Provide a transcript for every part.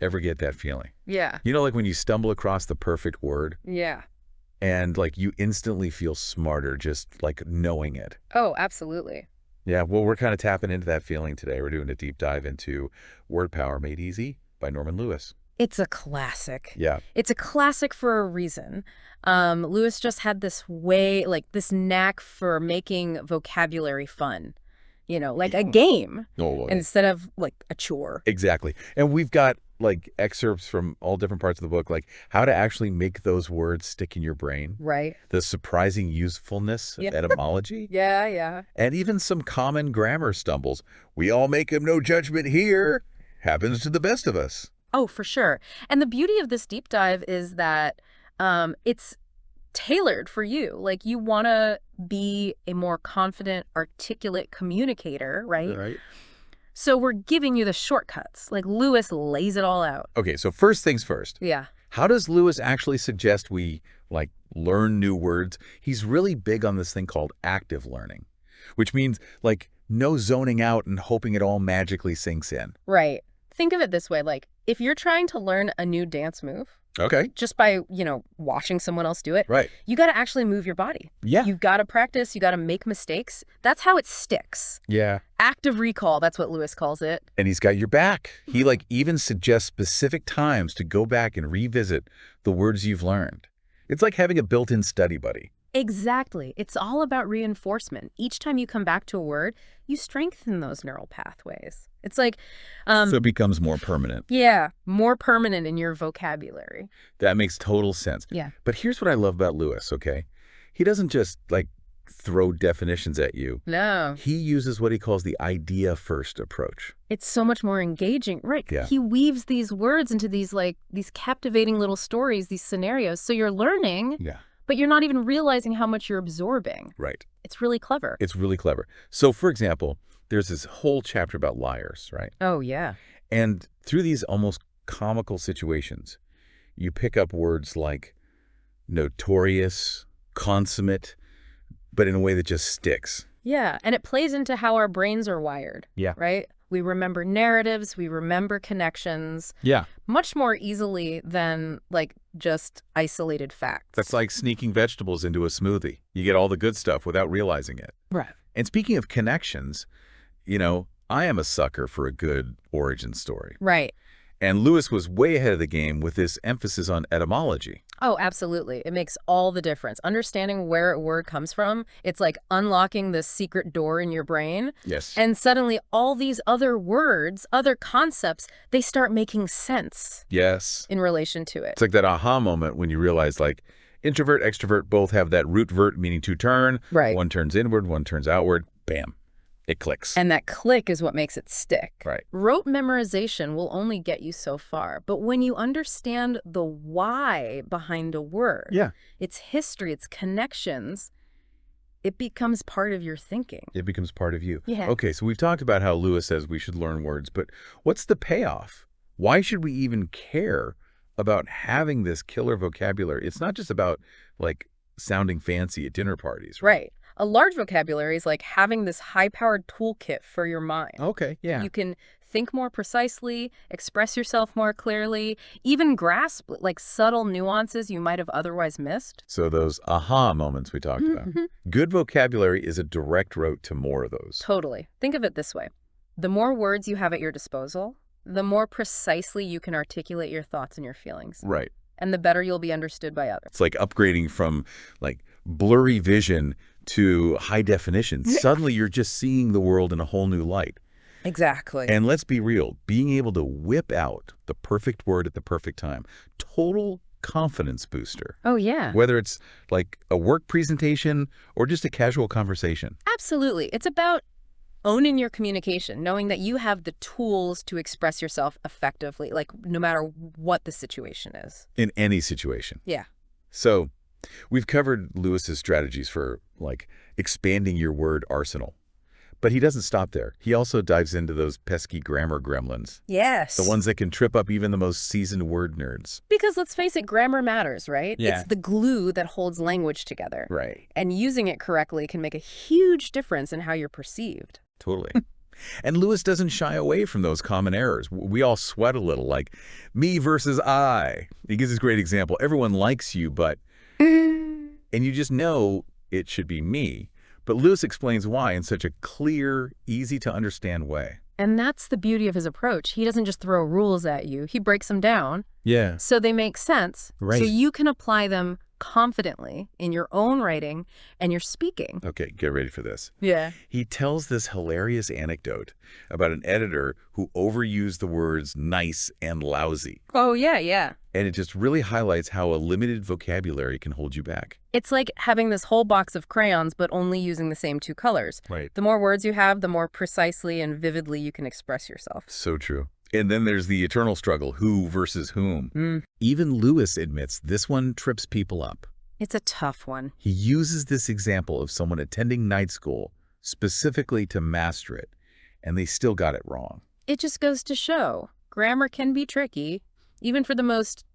Ever get that feeling? Yeah. You know, like when you stumble across the perfect word Yeah. and like you instantly feel smarter just like knowing it. Oh, absolutely. Yeah, well, we're kind of tapping into that feeling today. We're doing a deep dive into Word Power Made Easy by Norman Lewis. It's a classic. Yeah. It's a classic for a reason. Lewis just had this way, like this knack for making vocabulary fun, like a game Oh, well, instead of like a chore. exactly. And we've got like excerpts from all different parts of the book, like how to actually make those words stick in your brain, Right. the surprising usefulness of Yeah. etymology, Yeah, yeah. and even some common grammar stumbles. We all make 'em, no judgment here. Happens to the best of us. Oh, for sure. And the beauty of this deep dive is that it's tailored for you. Like you want to be a more confident, articulate communicator, right? Right. So we're giving you the shortcuts. Like Lewis lays it all out. Okay, so first things first. Yeah. How does Lewis actually suggest we, like, learn new words? He's really big on this thing called active learning, which means, like, no zoning out and hoping it all magically sinks in. Right. Think of it this way. Like if you're trying to learn a new dance move Okay. just by, watching someone else do it, Right. you got to actually move your body. Yeah. You got to practice. You got to make mistakes. That's how it sticks. Yeah. Active recall. That's what Lewis calls it. And he's got your back. He, like, even suggests specific times to go back and revisit the words you've learned. It's like having a built-in study buddy. Exactly. It's all about reinforcement. Each time you come back to a word, you strengthen those neural pathways. It's like, So it becomes more permanent. yeah, more permanent in your vocabulary. That makes total sense. Yeah. But here's what I love about Lewis, okay? He doesn't just, like, throw definitions at you. No, He uses what he calls the idea-first approach. it's so much more engaging. Right. Yeah. He weaves these words into these captivating little stories, these scenarios. So you're learning, Yeah. but you're not even realizing how much you're absorbing. Right. It's really clever. It's really clever. So, for example, there's this whole chapter about liars, right? Oh, yeah. And through these almost comical situations, you pick up words like notorious, consummate, but in a way that just sticks. Yeah, and it plays into how our brains are wired. Yeah. Right? We remember narratives, we remember connections Yeah. much more easily than just isolated facts. That's like sneaking vegetables into a smoothie. You get all the good stuff without realizing it. right. And speaking of connections, I am a sucker for a good origin story. Right. And Lewis was way ahead of the game with this emphasis on etymology. Oh, absolutely. It makes all the difference. Understanding where a word comes from, it's like unlocking this secret door in your brain. Yes. And suddenly all these other words, other concepts, they start making sense Yes. in relation to it. It's like that aha moment when you realize, like, introvert, extrovert both have that root vert, meaning to turn. Right. One turns inward, one turns outward. Bam. It clicks. And that click is what makes it stick. Right. Rote memorization will only get you so far. But when you understand the why behind a word, Yeah. its history, its connections, it becomes part of your thinking. It becomes part of you. Yeah. Okay, so we've talked about how Lewis says we should learn words, but what's the payoff? Why should we even care about having this killer vocabulary? It's not just about, like, sounding fancy at dinner parties. Right. A large vocabulary is like having this high-powered toolkit for your mind. Okay, yeah. You can think more precisely, express yourself more clearly, even grasp subtle nuances you might have otherwise missed. So those aha moments we talked about. Good vocabulary is a direct route to more of those. Totally. Think of it this way. The more words you have at your disposal, the more precisely you can articulate your thoughts and your feelings. Right. And the better you'll be understood by others. It's like upgrading from, like, blurry vision to high definition. Suddenly you're just seeing the world in a whole new light. Exactly. And let's be real, being able to whip out the perfect word at the perfect time, total confidence booster. Oh, yeah. Whether it's like a work presentation or just a casual conversation. Absolutely. It's about owning your communication, knowing that you have the tools to express yourself effectively, no matter what the situation is. In any situation. Yeah. So we've covered Lewis's strategies for, like, expanding your word arsenal. But he doesn't stop there. He also dives into those pesky grammar gremlins. Yes. The ones that can trip up even the most seasoned word nerds. Because let's face it, grammar matters, right? Yeah. It's the glue that holds language together. Right. And using it correctly can make a huge difference in how you're perceived. Totally. And Lewis doesn't shy away from those common errors. We all sweat a little, like me versus I. He gives this great example. Everyone likes you, but... And you just know it should be me. But Lewis explains why in such a clear, easy-to-understand way. And that's the beauty of his approach. He doesn't just throw rules at you. He breaks them down Yeah. so they make sense, Right. so you can apply them confidently in your own writing and your speaking. Okay, get ready for this. Yeah. He tells this hilarious anecdote about an editor who overused the words nice and lousy. Oh, yeah, yeah. And it just really highlights how a limited vocabulary can hold you back. It's like having this whole box of crayons, but only using the same 2 colors. Right. The more words you have, the more precisely and vividly you can express yourself. So true. And then there's the eternal struggle, who versus whom. Even Lewis admits this one trips people up. It's a tough one. He uses this example of someone attending night school specifically to master it, and they still got it wrong. It just goes to show grammar can be tricky, even for the most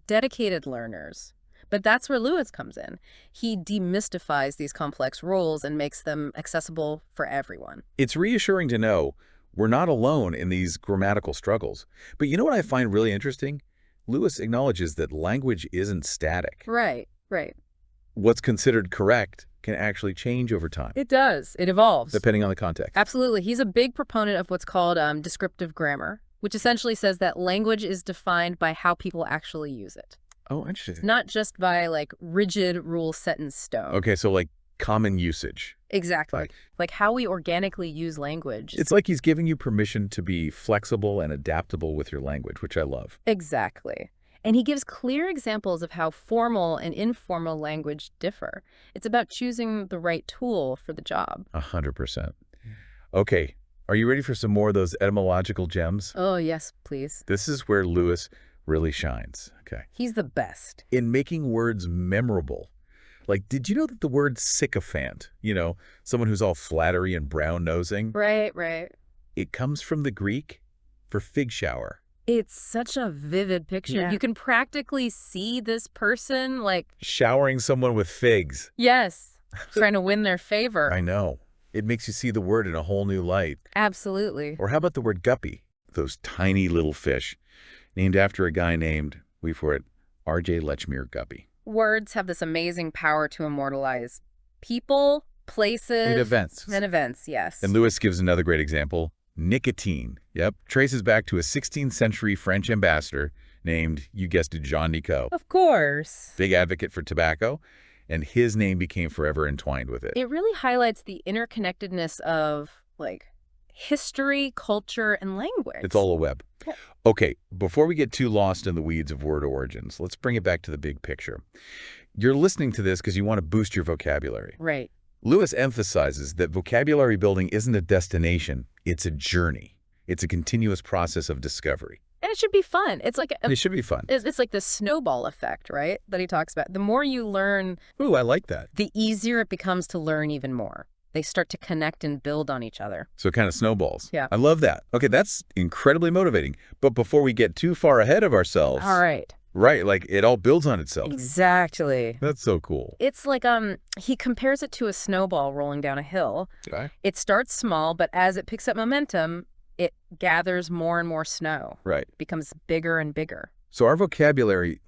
dedicated learners. But that's where Lewis comes in. He demystifies these complex rules and makes them accessible for everyone. It's reassuring to know we're not alone in these grammatical struggles. But you know what I find really interesting? Lewis acknowledges that language isn't static. Right, right. What's considered correct can actually change over time, It does. It evolves. depending on the context. Absolutely. He's a big proponent of what's called descriptive grammar, which essentially says that language is defined by how people actually use it, Oh, interesting. not just by like rigid rules set in stone. Okay, so like common usage. Exactly. Like- Like how we organically use language. It's like he's giving you permission to be flexible and adaptable with your language, which I love. Exactly. And he gives clear examples of how formal and informal language differ. It's about choosing the right tool for the job. 100%. Okay, are you ready for some more of those etymological gems? Oh, yes, please. This is where Lewis really shines. Okay. He's the best. In making words memorable. Like, did you know that the word sycophant, someone who's all flattery and brown-nosing, Right, right. it comes from the Greek for fig shower. It's such a vivid picture. Yeah. You can practically see this person, like, Showering someone with figs. yes, trying to win their favor. I know. It makes you see the word in a whole new light. Absolutely. Or how about the word guppy? Those tiny little fish, named after a guy named, wait for it, R.J. Lechmere Guppy. Words have this amazing power to immortalize people, places, And events. and events, yes. And Lewis gives another great example. Nicotine. Yep. Traces back to a 16th century French ambassador named, you guessed it, Jean Nicot. Of course. Big advocate for tobacco, and his name became forever entwined with it. It really highlights the interconnectedness of, like, history, culture, and language. It's all a web. Yeah. Okay, before we get too lost in the weeds of word origins, let's bring it back to the big picture. You're listening to this because you want to boost your vocabulary. Right. Lewis emphasizes that vocabulary building isn't a destination, it's a journey. It's a continuous process of discovery. And it should be fun. It's like It should be fun. it's like the snowball effect, right? That he talks about. The more you learn, Ooh, I like that. the easier it becomes to learn even more. They start to connect and build on each other. So it kind of snowballs. Yeah. I love that. Okay, that's incredibly motivating. But before we get too far ahead of ourselves, All right. right, like it all builds on itself. Exactly. That's so cool. It's like he compares it to a snowball rolling down a hill. Okay. It starts small, but as it picks up momentum, it gathers more and more snow. Right. Becomes bigger and bigger. So our vocabulary,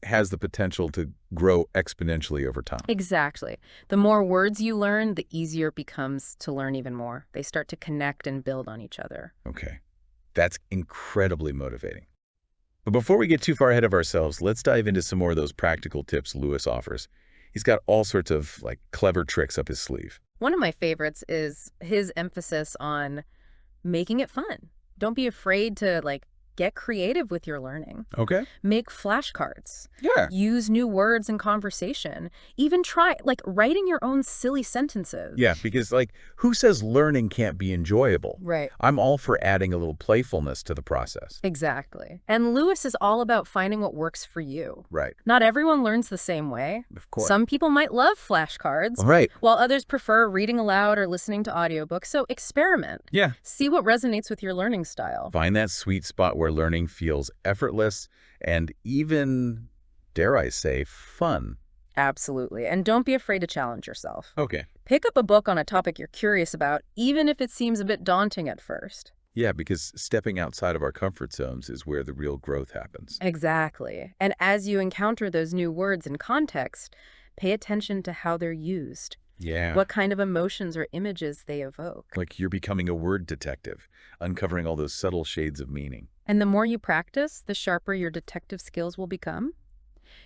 has the potential to grow exponentially over time. Exactly. The more words you learn, the easier it becomes to learn even more. They start to connect and build on each other. Okay. That's incredibly motivating. But before we get too far ahead of ourselves, let's dive into some more of those practical tips Lewis offers. He's got all sorts of clever tricks up his sleeve. One of my favorites is his emphasis on making it fun. Don't be afraid to get creative with your learning. Okay. Make flashcards. Yeah. Use new words in conversation. Even try writing your own silly sentences. Yeah, because who says learning can't be enjoyable? Right. I'm all for adding a little playfulness to the process. Exactly. And Lewis is all about finding what works for you. Right. Not everyone learns the same way. Of course. Some people might love flashcards, Right. while others prefer reading aloud or listening to audiobooks. So experiment. Yeah. See what resonates with your learning style. Find that sweet spot where learning feels effortless and even, dare I say, fun. Absolutely. And don't be afraid to challenge yourself. Okay. Pick up a book on a topic you're curious about, even if it seems a bit daunting at first. Yeah, because stepping outside of our comfort zones is where the real growth happens. Exactly. And as you encounter those new words in context, pay attention to how they're used, Yeah. what kind of emotions or images they evoke. Like you're becoming a word detective, uncovering all those subtle shades of meaning. And the more you practice, the sharper your detective skills will become.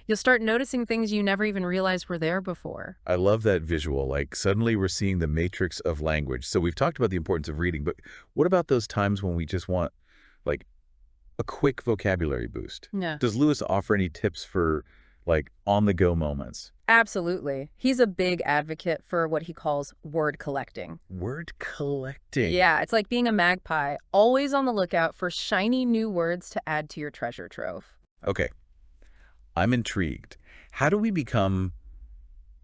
You'll start noticing things you never even realized were there before. I love that visual. Like suddenly we're seeing the matrix of language. So we've talked about the importance of reading, but what about those times when we just want like a quick vocabulary boost? Yeah. Does Lewis offer any tips for like on-the-go moments? Absolutely. He's a big advocate for what he calls word collecting. Word collecting. Yeah, it's like being a magpie, always on the lookout for shiny new words to add to your treasure trove. Okay, I'm intrigued. How do we become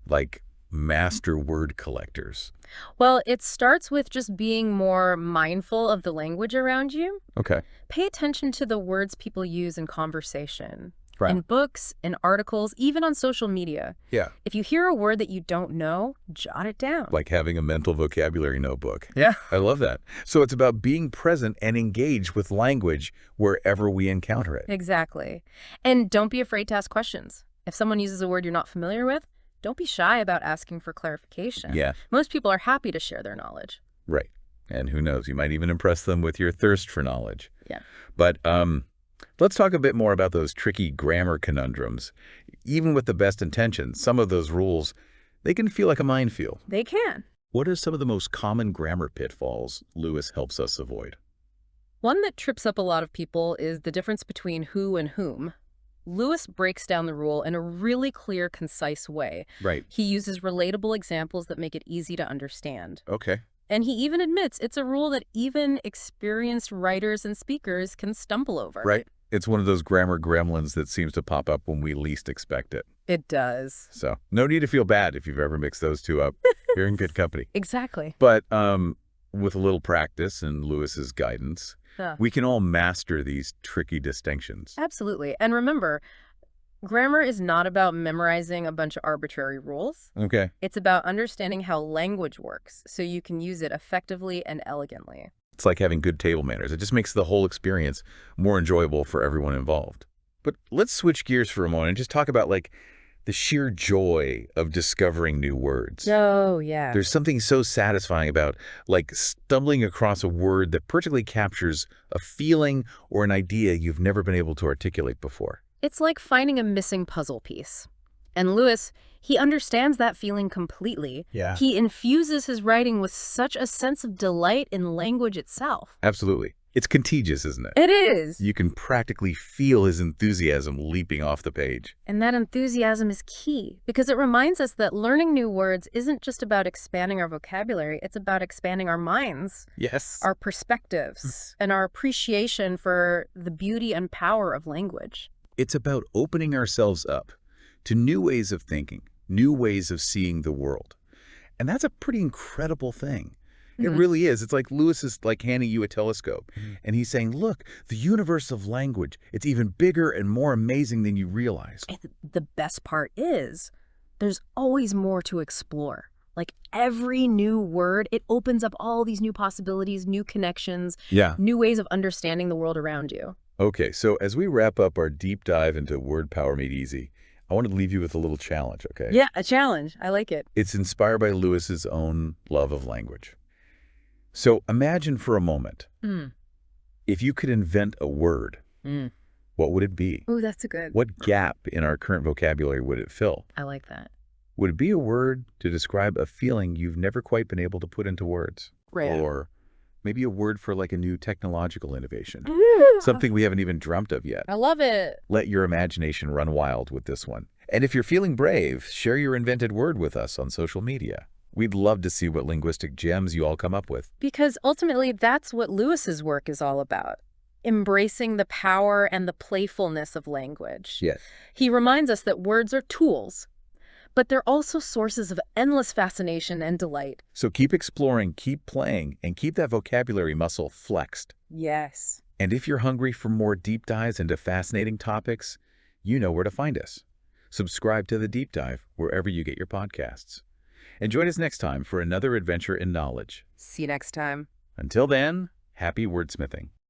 like master word collectors? Well, it starts with just being more mindful of the language around you. Okay. Pay attention to the words people use in conversation, Right. in books, in articles, even on social media. Yeah. If you hear a word that you don't know, jot it down. Like having a mental vocabulary notebook. Yeah. I love that. So it's about being present and engaged with language wherever we encounter it. Exactly. And don't be afraid to ask questions. If someone uses a word you're not familiar with, don't be shy about asking for clarification. Yeah, Most people are happy to share their knowledge. right. And who knows, you might even impress them with your thirst for knowledge. Yeah. But let's talk a bit more about those tricky grammar conundrums. Even with the best intentions, some of those rules, they can feel like a minefield. They can. What are some of the most common grammar pitfalls Lewis helps us avoid? One that trips up a lot of people is the difference between who and whom. Lewis breaks down the rule in a really clear, concise way. Right. He uses relatable examples that make it easy to understand. Okay. And he even admits it's a rule that even experienced writers and speakers can stumble over. Right. It's one of those grammar gremlins that seems to pop up when we least expect it. It does. So no need to feel bad if you've ever mixed those two up. You're in good company. Exactly. But with a little practice and Lewis's guidance, Yeah. we can all master these tricky distinctions. Absolutely. And remember, grammar is not about memorizing a bunch of arbitrary rules. Okay. It's about understanding how language works so you can use it effectively and elegantly. It's like having good table manners. It just makes the whole experience more enjoyable for everyone involved. But let's switch gears for a moment and just talk about like the sheer joy of discovering new words. Oh, yeah. There's something so satisfying about like stumbling across a word that perfectly captures a feeling or an idea you've never been able to articulate before. It's like finding a missing puzzle piece. And Lewis, he understands that feeling completely. Yeah. He infuses his writing with such a sense of delight in language itself. Absolutely. It's contagious, isn't it? It is. You can practically feel his enthusiasm leaping off the page. And that enthusiasm is key because it reminds us that learning new words isn't just about expanding our vocabulary, it's about expanding our minds, Yes. our perspectives, and our appreciation for the beauty and power of language. It's about opening ourselves up to new ways of thinking, new ways of seeing the world. And that's a pretty incredible thing. It Mhm. really is. It's like Lewis is like handing you a telescope and he's saying, look, the universe of language, it's even bigger and more amazing than you realize. And the best part is, there's always more to explore. Like every new word, it opens up all these new possibilities, new connections, Yeah. new ways of understanding the world around you. Okay, so as we wrap up our deep dive into Word Power Made Easy, I want to leave you with a little challenge, okay? Yeah, a challenge. I like it. It's inspired by Lewis's own love of language. So imagine for a moment, Mm. if you could invent a word, Mm. what would it be? Ooh, that's a good. What gap in our current vocabulary would it fill? I like that. Would it be a word to describe a feeling you've never quite been able to put into words? Right. Or maybe a word for like a new technological innovation, something we haven't even dreamt of yet. I love it. Let your imagination run wild with this one. And if you're feeling brave, share your invented word with us on social media. We'd love to see what linguistic gems you all come up with. Because ultimately, that's what Lewis's work is all about. Embracing the power and the playfulness of language. Yes. He reminds us that words are tools, but they're also sources of endless fascination and delight. So keep exploring, keep playing, and keep that vocabulary muscle flexed. Yes. And if you're hungry for more deep dives into fascinating topics, you know where to find us. Subscribe to The Deep Dive wherever you get your podcasts. And join us next time for another adventure in knowledge. See you next time. Until then, happy wordsmithing.